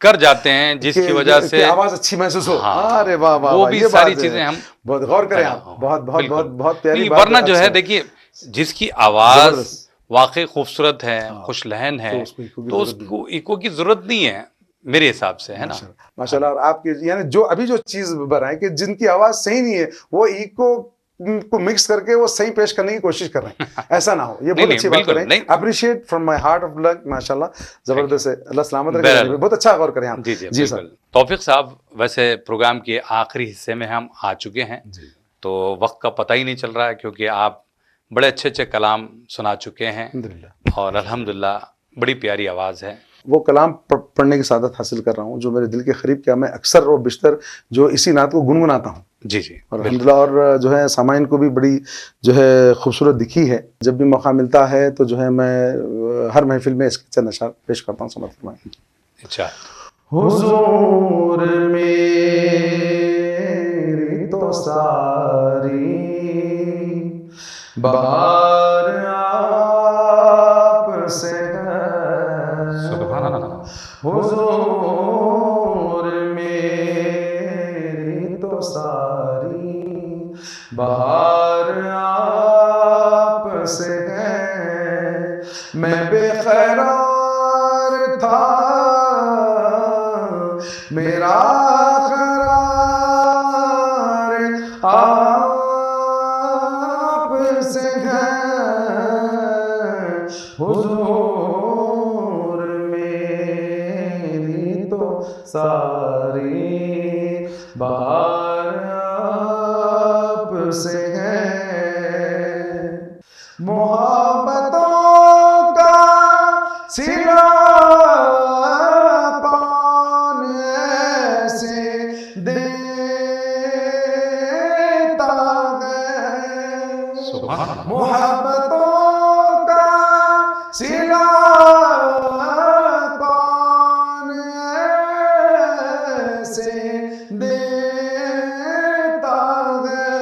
[SPEAKER 2] کر جاتے ہیں جس کی وجہ سے
[SPEAKER 1] آواز اچھی محسوس ہو. ارے واہ واہ
[SPEAKER 2] وہ بھی ساری چیزیں ہم
[SPEAKER 1] بہت غور کریں آپ. بہت بہت بہت بہت پیاری
[SPEAKER 2] بات. ورنہ جو ہے دیکھیے جس کی آواز واقعی خوبصورت ہے خوش لہن ہے تو اس کو ایکو کی ضرورت نہیں ہے میرے حساب سے ہے نا.
[SPEAKER 1] ماشاء اللہ. اور آپ کے یعنی جو ابھی جو چیز بنائیں کہ جن کی آواز صحیح نہیں ہے وہ ایکو کو مکس کر کے وہ صحیح پیش کرنے کی کوشش کر رہے ہیں. ایسا نہ ہو. یہ بہت اچھی بات کریں. Appreciate from my heart of luck. ماشاءاللہ زبردست ہے. اللہ سلامت رکھے. بہت اچھا غور کریں آپ.
[SPEAKER 2] جی سر. توفیق صاحب ویسے پروگرام کے آخری حصے میں ہم آ چکے ہیں تو وقت کا پتہ ہی نہیں چل رہا ہے کیونکہ آپ بڑے اچھے اچھے کلام سنا چکے ہیں اور الحمدللہ بڑی پیاری آواز ہے.
[SPEAKER 1] وہ کلام پڑھنے کی سعادت حاصل کر رہا ہوں جو میرے دل کے قریب کیا میں اکثر و بیشتر جو اسی نعت کو گنگناتا ہوں.
[SPEAKER 2] جی جی
[SPEAKER 1] اور الحمدللہ. اور جو ہے سامعین کو بھی بڑی جو ہے خوبصورت دکھی ہے. جب بھی موقع ملتا ہے تو جو ہے میں ہر محفل میں اس کے چند اشعار پیش کرتا ہوں. سمجھ فرمائیں.
[SPEAKER 2] اچھا.
[SPEAKER 1] حضور میری تو ساری بہار آپ سے حضور میری تو ساری بہار آپ سے ہے. میں بے قرار تھا میرا قرار آپ سے ہے. حضور میری تو ساری بہار آپ سے ہے. محبتوں کا سلا پان ایسے دیتا ہے. محبتوں کا سلا پان ایسے دیتا ہے.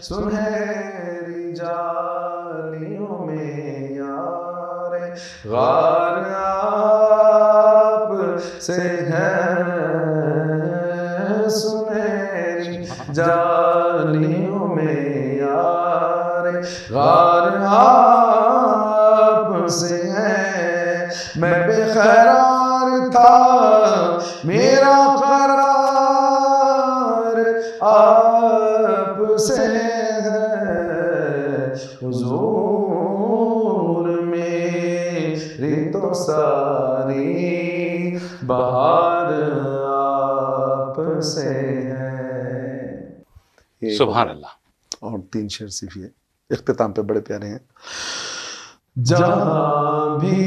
[SPEAKER 1] سنہری جالیوں میں یار غار آپ سے ہے. سنہری جالیوں میں یار غار آپ سے ہے. میں بے قرار تھا میرا قرار آپ سے ہے. حضور میری تو ساری بہار آپ سے ہے.
[SPEAKER 2] سبحان اللہ.
[SPEAKER 1] اور 3 شعر صرفی ہے اختتام پہ بڑے پیارے ہیں. جہاں بھی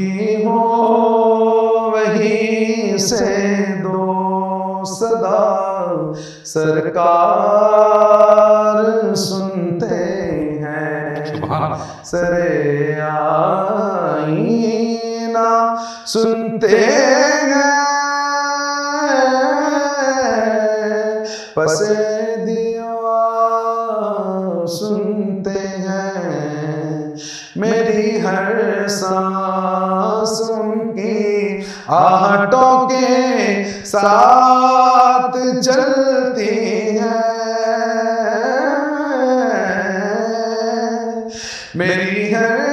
[SPEAKER 1] ہو وہیں سے دو صدا سرکار سنتے ہیں. سر آئینہ سنتے ہیں. پس دیوار سنتے ہیں. میری ہر سانس ان کی آہٹوں کے ساتھ چلتی ہے. میری ہر